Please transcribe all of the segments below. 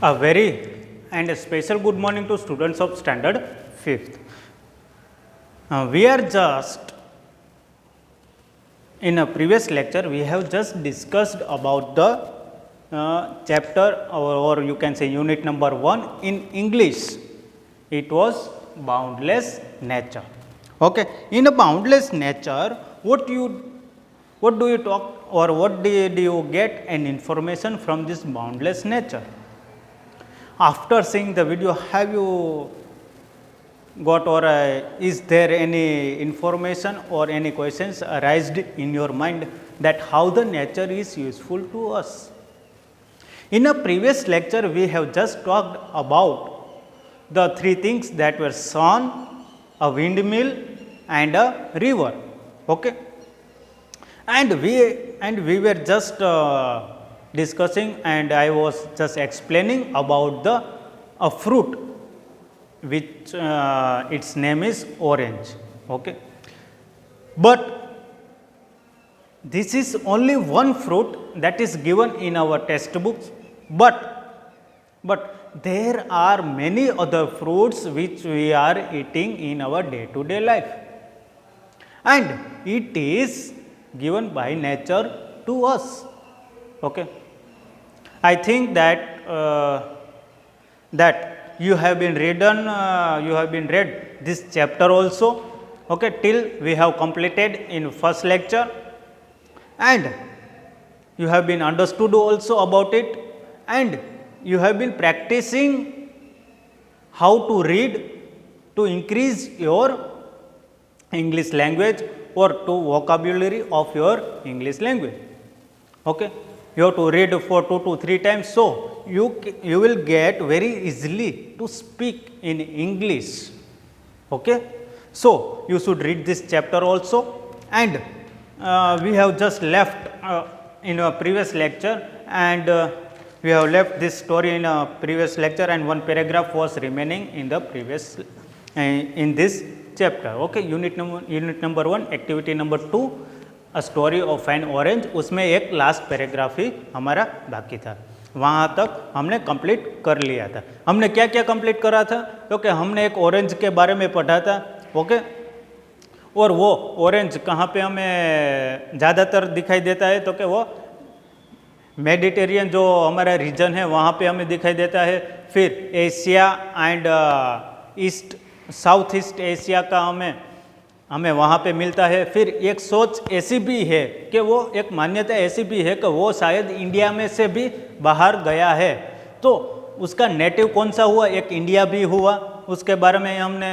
A very and a special good morning to students of standard 5th. We are just in a previous lecture we have just discussed about the chapter or you can say unit number 1 in English. It was boundless nature. Okay, in a boundless nature, what do you talk or what did you get an information from this boundless nature? After seeing the video, have you got or is there any information or any questions arised in your mind that how the nature is useful to us? In a previous lecture, we have just talked about the three things that were sun, a windmill and a river. Okay, and we were just discussing and I was just explaining about the a fruit which its name is orange. Okay, but this is only one fruit that is given in our textbooks, but there are many other fruits which we are eating in our day to day life, and it is given by nature to us. Okay, I think that that you have been read this chapter also. Okay, till we have completed in first lecture, and you have been understood also about it, and you have been practicing how to read to increase your English language or to vocabulary of your English language. Okay, you have to read for 2 to 3 times, so you will get very easily to speak in English. Okay, so you should read this chapter also, and we have just left in a previous lecture, and we have left this story in a previous lecture, and one paragraph was remaining in the previous in this chapter. Okay, unit number 1, activity number 2, a story of an orange. उसमें एक last paragraph ही हमारा बाकी था, वहाँ तक हमने complete कर लिया था. हमने क्या क्या कंप्लीट करा था? क्योंकि हमने एक ऑरेंज के बारे में पढ़ा था. ओके, और वो ऑरेंज कहाँ पे हमें ज़्यादातर दिखाई देता है? तो कि वो मेडिटेरियन जो हमारा रीजन है वहाँ पे हमें दिखाई देता है. फिर Asia and east south east Asia का हमें वहाँ पे मिलता है. फिर एक सोच ऐसी भी है कि वो एक मान्यता ऐसी भी है कि वो शायद इंडिया में से भी बाहर गया है, तो उसका नेटिव कौन सा हुआ? एक इंडिया भी हुआ. उसके बारे में हमने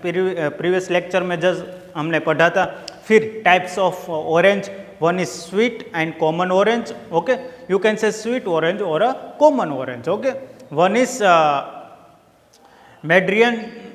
प्रीवियस लेक्चर में जस्ट हमने पढ़ा था. फिर types of orange, one is sweet and common orange. Okay, you can say sweet orange और a common orange. Okay, one is Madrian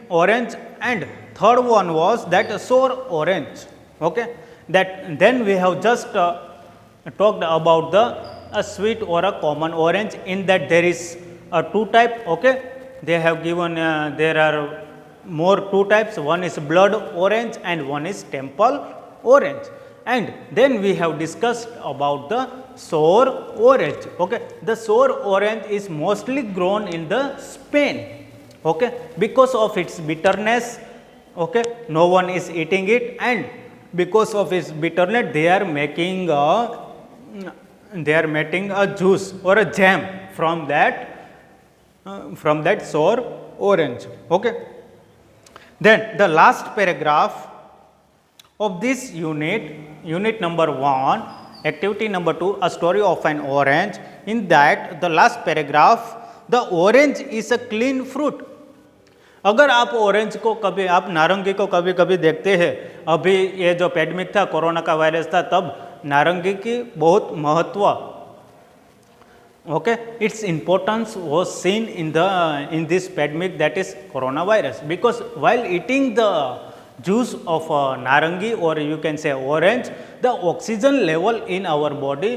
orange, and third one was that sour orange. Okay, that then we have just talked about the sweet or a common orange, in that there is a two type. Okay, they have given there are more two types. One is blood orange and one is temple orange. And then we have discussed about the sour orange. Okay, the sour orange is mostly grown in the Spain. Okay, because of its bitterness. Okay, no one is eating it, and because of its bitterness they are making a juice or a jam from that sour orange. Okay, then the last paragraph of this unit number 1, activity number 2, a story of an orange. In that the last paragraph, the orange is a clean fruit. अगर आप orange को कभी, आप नारंगी को कभी कभी देखते हैं, अभी ये जो पैंडेमिक था, कोरोना का वायरस था, तब नारंगी की बहुत महत्व, okay, its importance was seen in this pandemic, that is corona virus, because while eating the juice of narangi or you can say orange, the oxygen level in our body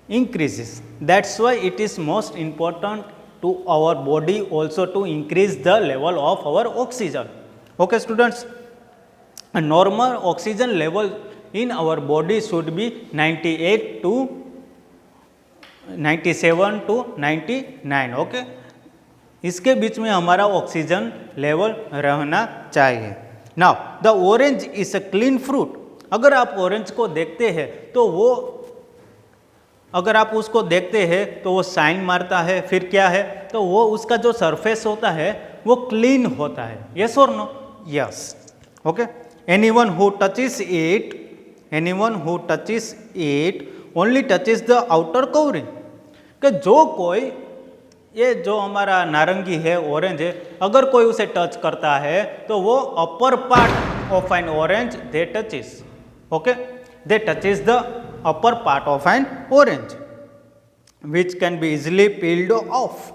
increases. That's why it is most important to our body also to increase the level of our oxygen. Okay students, a normal oxygen level in our body should be 98 to 97 to 99, okay. इसके बीच में हमारा oxygen level रहना चाहिए। Now the orange is a clean fruit. अगर आप orange को देखते हैं तो वो, अगर आप उसको देखते हैं तो वो साइन मारता है, फिर क्या है, तो वो उसका जो सरफेस होता है वो क्लीन होता है। यस और no? Yes, okay. Anyone who touches it, anyone who touches it only touches the outer covering. कि जो कोई, ये जो हमारा नारंगी है, ऑरेंज है, अगर कोई उसे टच करता है तो वो upper part of an orange they touches, okay, they touches the upper part of an orange which can be easily peeled of.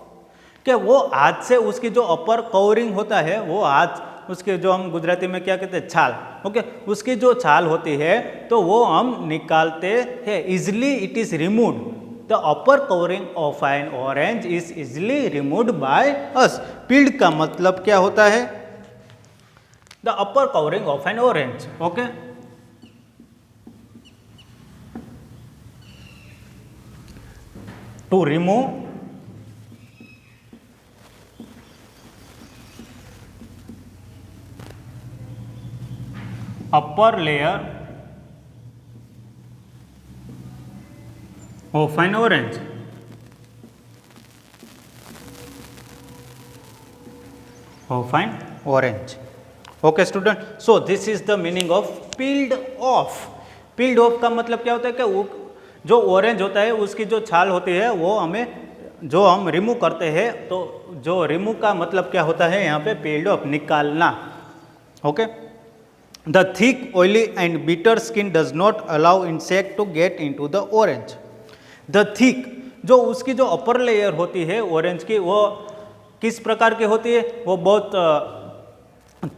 कि वो हाथ से उसकी जो अपर कवरिंग होता है, वो हाथ, उसके जो हम गुजराती में क्या कहते हैं, छाल, ओके, उसकी जो छाल होती है तो वो हम निकालते हैं। Easily it is removed, the upper covering of an orange is easily removed by us. Peeled का मतलब क्या होता है? The upper covering of an orange, okay. To remove upper layer of an orange, of an orange, okay student। so this is the meaning of peeled off। peeled off का मतलब क्या होता है कि जो ऑरेंज होता है उसकी जो छाल होती है वो हमें, जो हम रिमूव करते हैं, तो जो रिमूव का मतलब क्या होता है यहाँ पे, peeled off, निकालना, okay. The thick, oily and bitter skin does not allow insect to get into the orange। The thick, जो उसकी जो अपर लेयर होती है ऑरेंज की, वो किस प्रकार की होती है? वो बहुत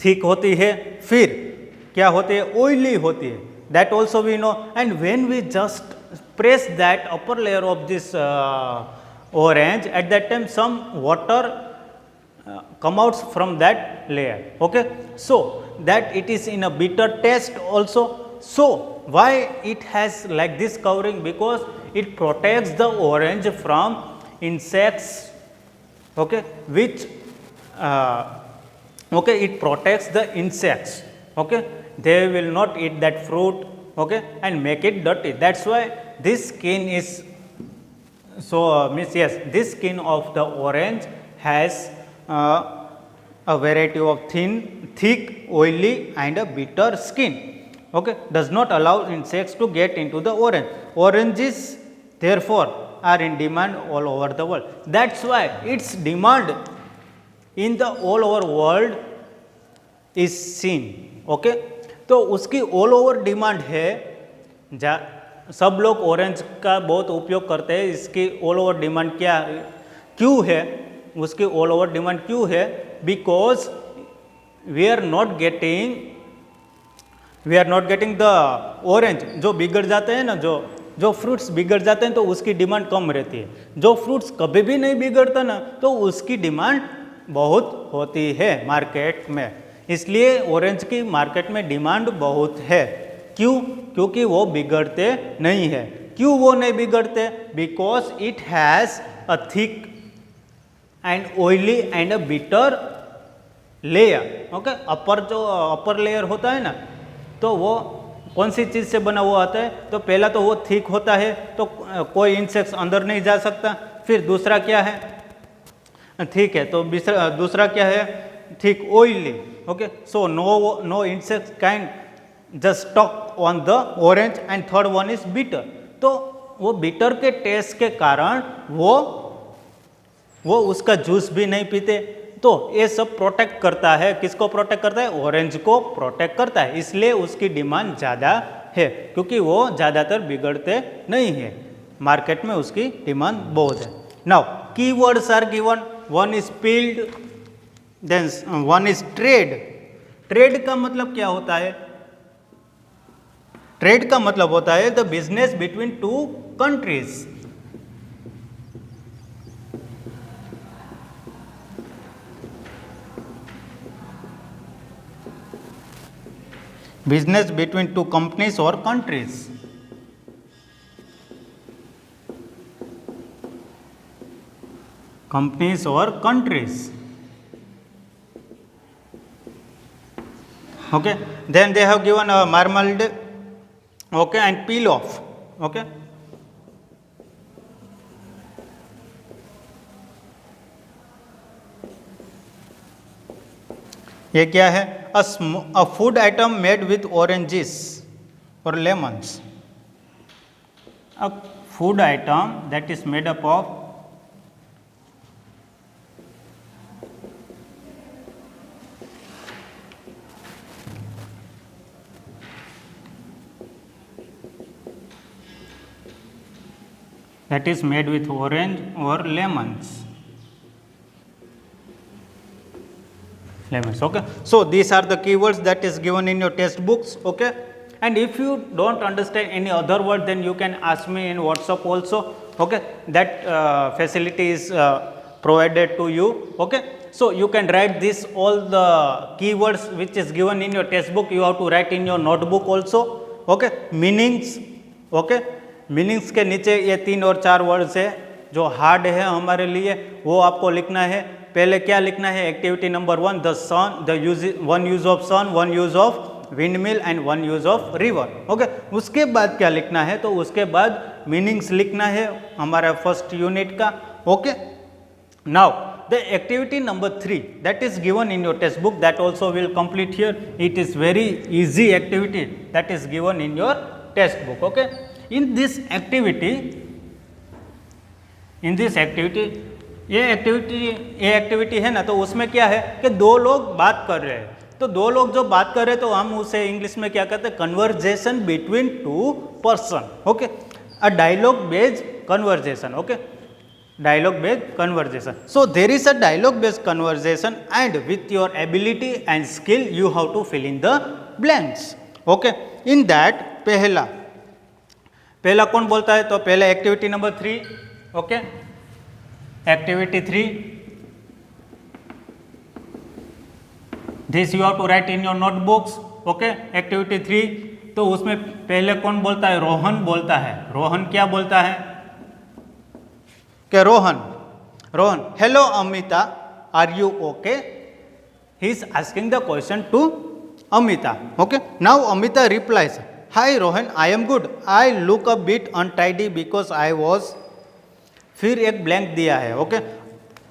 थिक होती है। फिर क्या होती है? ऑयली होती है। That also we know. And when we just press that upper layer of this orange, at that time some water come out from that layer, okay, so that it is in a bitter taste also। so why it has like this covering? Because it protects the orange from insects, okay, which okay, it protects the insects, okay, they will not eat that fruit, okay, and make it dirty। that's why this skin is so means, yes, this skin of the orange has a variety of thin, thick, oily and a bitter skin, okay, does not allow insects to get into the orange। Oranges therefore are in demand all over the world। that's why its demand in the all over world is seen, okay। तो उसकी all over demand है, सब लोग orange का बहुत उपयोग करते हैं। इसकी ऑल ओवर डिमांड क्या, क्यों है उसकी ऑल ओवर डिमांड क्यों है? Because we are not getting the orange. जो बिगड़ जाते हैं ना, जो फ्रूट्स बिगड़ जाते हैं तो उसकी डिमांड कम रहती है। जो फ्रूट्स कभी भी नहीं बिगड़ता ना, तो उसकी डिमांड बहुत होती है मार्केट में। इसलिए ऑरेंज की मार्केट में डिमांड बहुत है। क्यों? क्योंकि वो बिगड़ते नहीं है। क्यों वो नहीं बिगड़ते? Because it has a thick and oily and a bitter layer, okay. Upper layer होता है ना, तो वो कौन सी चीज़ से बना हुआ होता है? तो पहला तो वो थिक होता है, तो कोई इंसेक्ट्स अंदर नहीं जा सकता। फिर दूसरा क्या है? ठीक है, तो दूसरा क्या है? Thick oily, okay. So no insects can just stuck on the orange. And third one is bitter. तो वो बिटर के टेस्ट के कारण वो उसका जूस भी नहीं पीते। तो ये सब प्रोटेक्ट करता है, किसको प्रोटेक्ट करता है? ऑरेंज को प्रोटेक्ट करता है। इसलिए उसकी डिमांड ज़्यादा है, क्योंकि वो ज़्यादातर बिगड़ते नहीं है। मार्केट में उसकी डिमांड बहुत है। Now keywords are given. One is peeled, then one is trade. Trade का मतलब क्या होता है? ट्रेड का मतलब होता है the business between two countries. Business between two companies और countries. companies or countries. Okay, then they have given a marmalade, okay, and peel off. Okay, ये क्या है? A food item made with oranges or lemons. A food item that is made up of orange or lemons. Okay, so these are the keywords that is given in your test books. Okay, and if you don't understand any other word, then you can ask me in WhatsApp also. Okay, that facility is provided to you. Okay, so you can write this all the keywords which is given in your test book. You have to write in your notebook also. Okay, meanings. Okay, meanings के नीचे ये 3 और 4 words है जो hard है हमारे लिए, वो आपको लिखना है. पहले क्या लिखना है? Activity number 1, the sun, one use of sun, one use of windmill and one use of river. Okay, उसके बाद क्या लिखना है? तो उसके बाद मीनिंग्स लिखना है हमारा फर्स्ट यूनिट का. Okay, now the activity number 3 that is given in your text book, that also will complete here. It is very easy activity that is given in your text book. Okay, in this activity ये activity है ना, तो उसमें क्या है कि 2 लोग बात कर रहे हैं. तो 2 लोग जो बात कर रहे हैं तो हम उसे इंग्लिश में क्या कहते हैं? Conversation between 2 person. Okay, a dialogue based conversation. Okay, dialogue based conversation. So there is a dialogue based conversation and with your ability and skill you have to fill in the blanks. Okay, in that पहला कौन बोलता है? तो पहले activity number 3. Okay, activity 3, this you have to write in your notebooks. Okay, activity 3, तो उसमें पहले कौन बोलता है? रोहन बोलता है. रोहन क्या बोलता है? कि Rohan hello Amita, are you okay? He is asking the question to Amita. Okay, now Amita replies, hi Rohan, I am good, I look a bit untidy because I was. फिर एक ब्लैंक दिया है. ओके,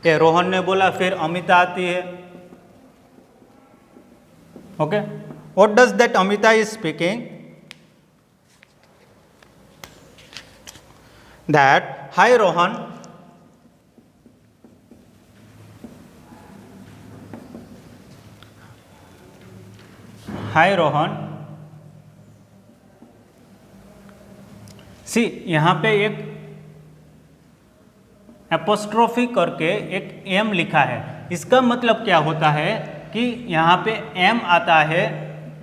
ये रोहन ने बोला, फिर अमिता आती है. Okay, what does that Amita is speaking? That hi Rohan, hi Rohan. See, यहाँ पे एक एपोस्ट्रोफी करके एक एम लिखा है. इसका मतलब क्या होता है कि यहाँ पे एम आता है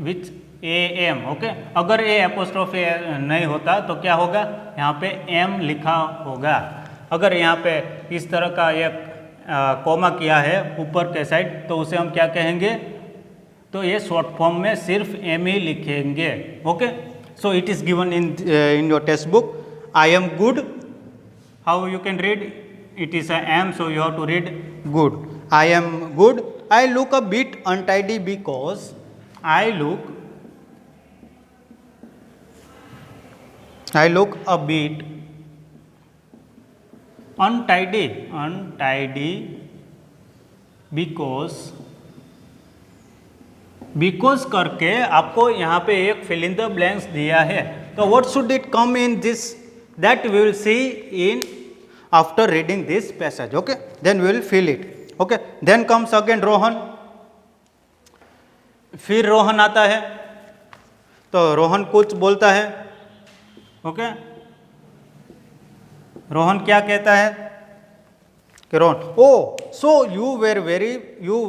विच ए एम. ओके, अगर ये एपोस्ट्रोफी नहीं होता तो क्या होगा? यहाँ पे एम लिखा होगा. अगर यहाँ पे इस तरह का एक कोमा किया है ऊपर के साइड, तो उसे हम क्या कहेंगे? तो ये शॉर्ट फॉर्म में सिर्फ एम ही लिखेंगे. Okay, so it is given in your test book. I am good, how you can read? It is a am, so you have to read good. I am good. I look a bit untidy because I look a bit untidy because करके आपको यहाँ पे एक fill in the blanks दिया है. तो what should it come in this? That we will see in after reading this passage. Okay, then we will fill it. Okay, then comes again Rohan. फिर रोहन आता है, तो रोहन कुछ बोलता है. ओके, रोहन क्या कहता है कि Rohan, oh so you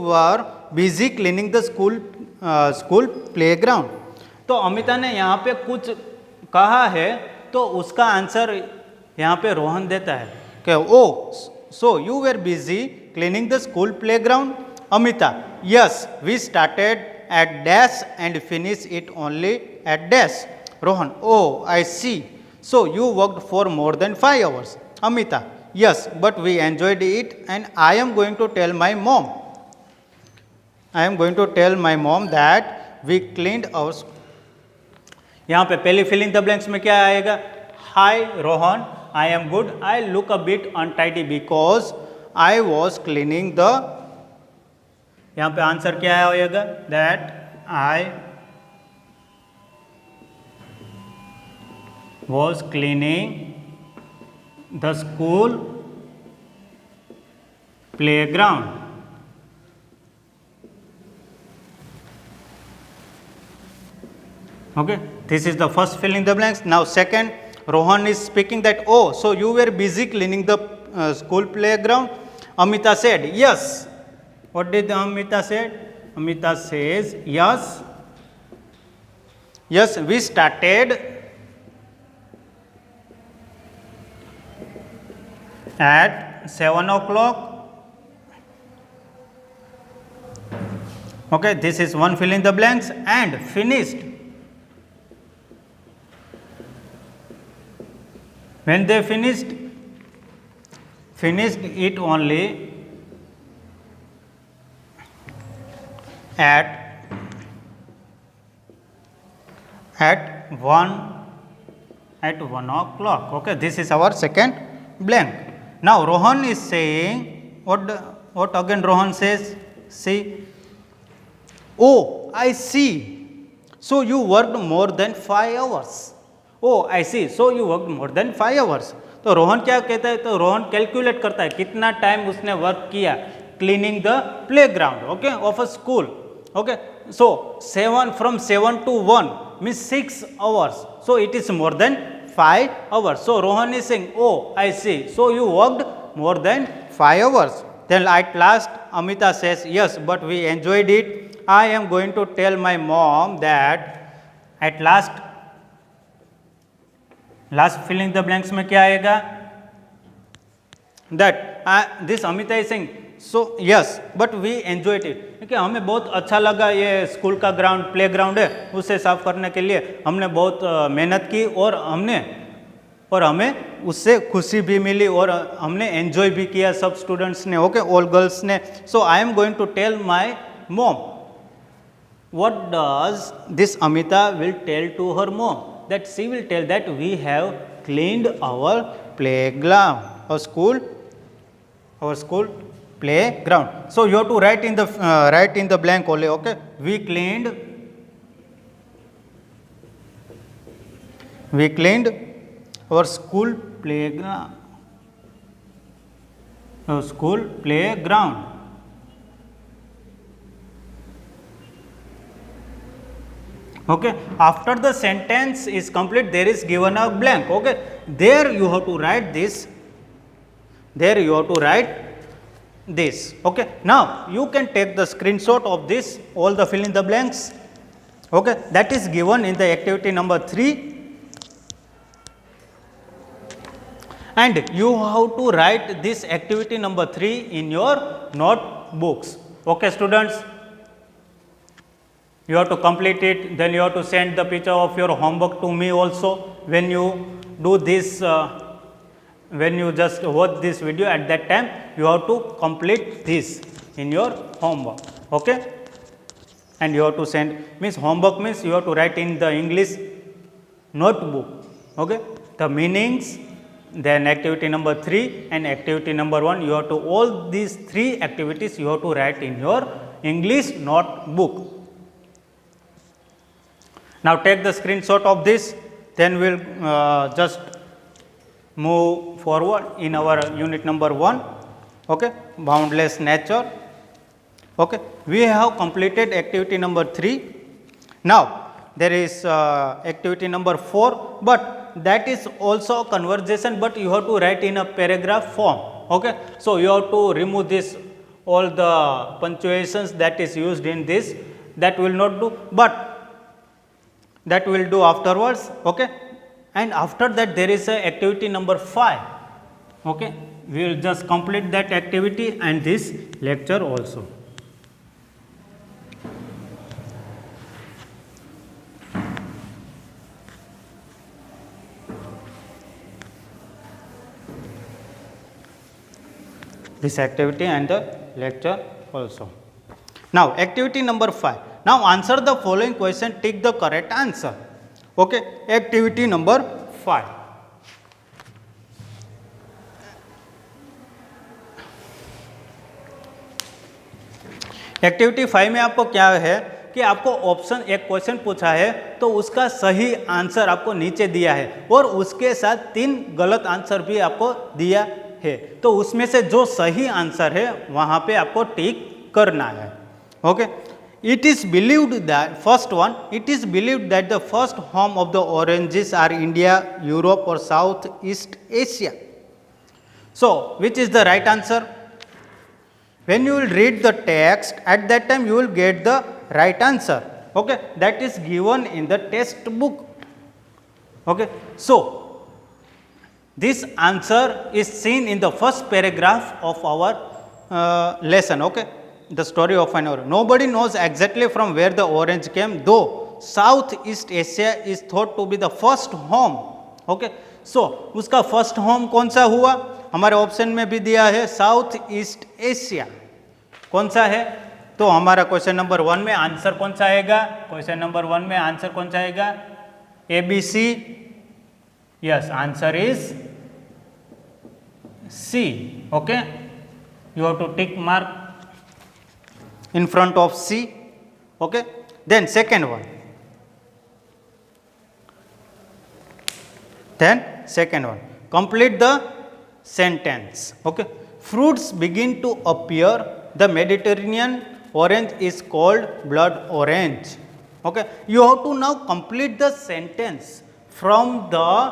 were busy cleaning the school playground. तो अमिता ने यहाँ पे कुछ कहा है, तो उसका आंसर यहाँ पे रोहन देता है कि oh so you were busy cleaning the school playground. Amita, yes we started at dash and finish it only at dash. Rohan, oh I see, so you worked for more than 5 hours. Amita, yes, but we enjoyed it and I am going to tell my mom. I am going to tell my mom that we cleaned our school. यहाँ पे पहली filling the blanks में क्या आएगा? Hi Rohan, I am good, I look a bit untidy because I was cleaning the, यहाँ पे answer क्या आएगा? That I was cleaning the school playground. Okay, this is the first fill in the blanks. Now second, Rohan is speaking that, oh, so you were busy cleaning the school playground. Amita said, yes. What did Amita said? Amita says, yes. Yes, we started at 7 o'clock. Okay, this is one fill in the blanks and finished. When they finished it only at 1 o'clock. Okay, this is our second blank. Now Rohan is saying, what again Rohan says? See, oh, I see. So you worked more than 5 hours. Oh, I see. So you worked more than 5 hours. तो रोहन क्या कहता है? तो Rohan calculate करता है कितना time उसने work किया cleaning the playground, okay, of a school. Okay, so 7 to 1 means 6 hours. So it is more than 5 hours. So Rohan is saying, oh, I see. So you worked more than 5 hours. Then at last Amita says, yes, but we enjoyed it. I am going to tell my mom that at last filling the blanks में क्या आएगा? That this Amita is saying, so yes, but we enjoyed it. क्योंकि हमें बहुत अच्छा लगा ये school का ग्राउंड प्ले ग्राउंड है, उसे साफ करने के लिए हमने बहुत मेहनत की और हमें उससे खुशी भी मिली और हमने एंजॉय भी किया सब स्टूडेंट्स ने. ओके, ऑल गर्ल्स ने. So I am going to tell my mom. What does this Amita will tell to her mom? That she will tell that we have cleaned our playground, our school playground. So you have to write in the blank only. Okay, we cleaned our school playground. Okay, after the sentence is complete, there is given a blank. Okay, there you have to write this. Okay, now you can take the screenshot of this, all the fill in the blanks. Okay, that is given in the activity number 3. And you have to write this activity number 3 in your notebooks. Okay, students. You have to complete it, then you have to send the picture of your homework to me also. When you do this, when you just watch this video, at that time you have to complete this in your homework. Okay, and you have to send, means homework means you have to write in the English notebook. Okay, the meanings, then activity number 3 and activity number 1, you have to, all these 3 activities you have to write in your English notebook. Now take the screenshot of this, then we will just move forward in our unit number 1. Okay, boundless nature. Okay, we have completed activity number 3. Now there is activity number 4, but that is also a conversation, but you have to write in a paragraph form. Okay, so you have to remove this, all the punctuations that is used in this, that will not do, but that will do afterwards. Okay, and after that there is a activity number 5. Okay, we will just complete that activity and this lecture also. this activity and the lecture also. Now activity number 5. Now answer the following question, take the correct answer. Okay, activity number 5. Activity 5 में आपको क्या है कि आपको option एक question पूछा है तो उसका सही आंसर आपको नीचे दिया है और उसके साथ 3 गलत आंसर भी आपको दिया है, तो उसमें से जो सही आंसर है वहाँ पे आपको टिक करना है. Okay, it is believed that first one, it is believed that the first home of the oranges are India, Europe or Southeast Asia. So which is the right answer? When you will read the text, at that time you will get the right answer. Okay, that is given in the textbook. Okay, so this answer is seen in the first paragraph of our lesson. Okay, the story of an orange. Nobody knows exactly from where the orange came, though Southeast Asia is thought to be the first home. Okay, so उसका first home कौन सा हुआ? हमारे option में भी दिया है south east Asia. कौन सा है? तो हमारा क्वेश्चन नंबर 1 में आंसर कौन सा आएगा? क्वेश्चन नंबर 1 में आंसर कौन सा आएगा? ABC. Yes, answer is C. Okay, you have to tick mark in front of C. Okay, then second one. Complete the sentence. Okay, fruits begin to appear. The Mediterranean orange is called blood orange. Okay, you have to now complete the sentence from the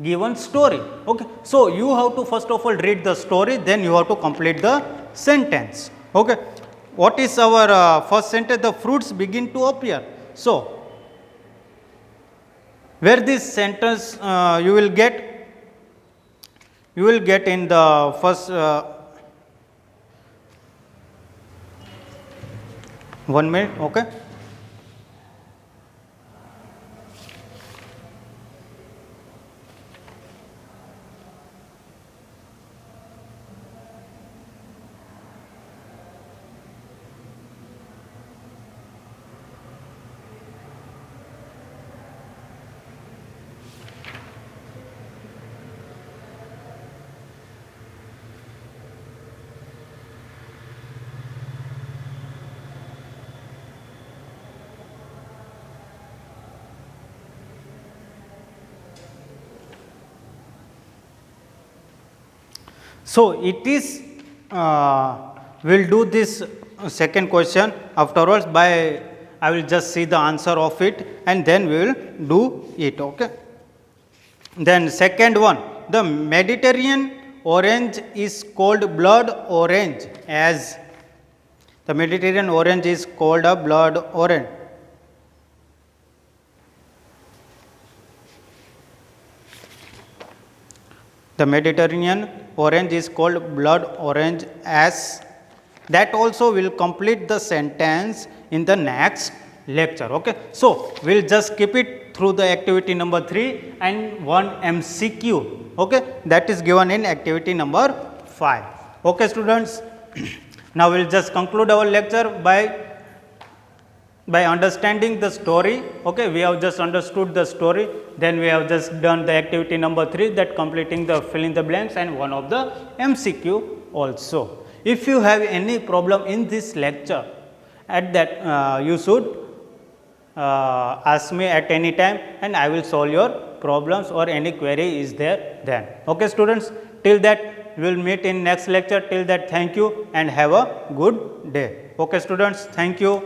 given story. Okay, so you have to first of all read the story, then you have to complete the sentence. Okay, what is our first sentence? The fruits begin to appear. So where this sentence you will get in the first 1 minute. Okay, so it is we'll do this second question afterwards. By I will just see the answer of it and then we will do it. Okay, then second one, the Mediterranean orange is called blood orange, as the Mediterranean orange is called a blood orange. The Mediterranean orange is called blood orange, as that also will complete the sentence in the next lecture. Okay, so we'll just keep it through the activity number 3 and 1 MCQ. Okay, that is given in activity number 5. Okay, students, now we'll just conclude our lecture by understanding the story. Okay, we have just understood the story, then we have just done the activity number 3, that completing the fill in the blanks, and one of the MCQ also. If you have any problem in this lecture, at that you should ask me at any time and I will solve your problems or any query is there then. Okay, students, till that we will meet in next lecture. Till that, thank you and have a good day. Okay, students, thank you.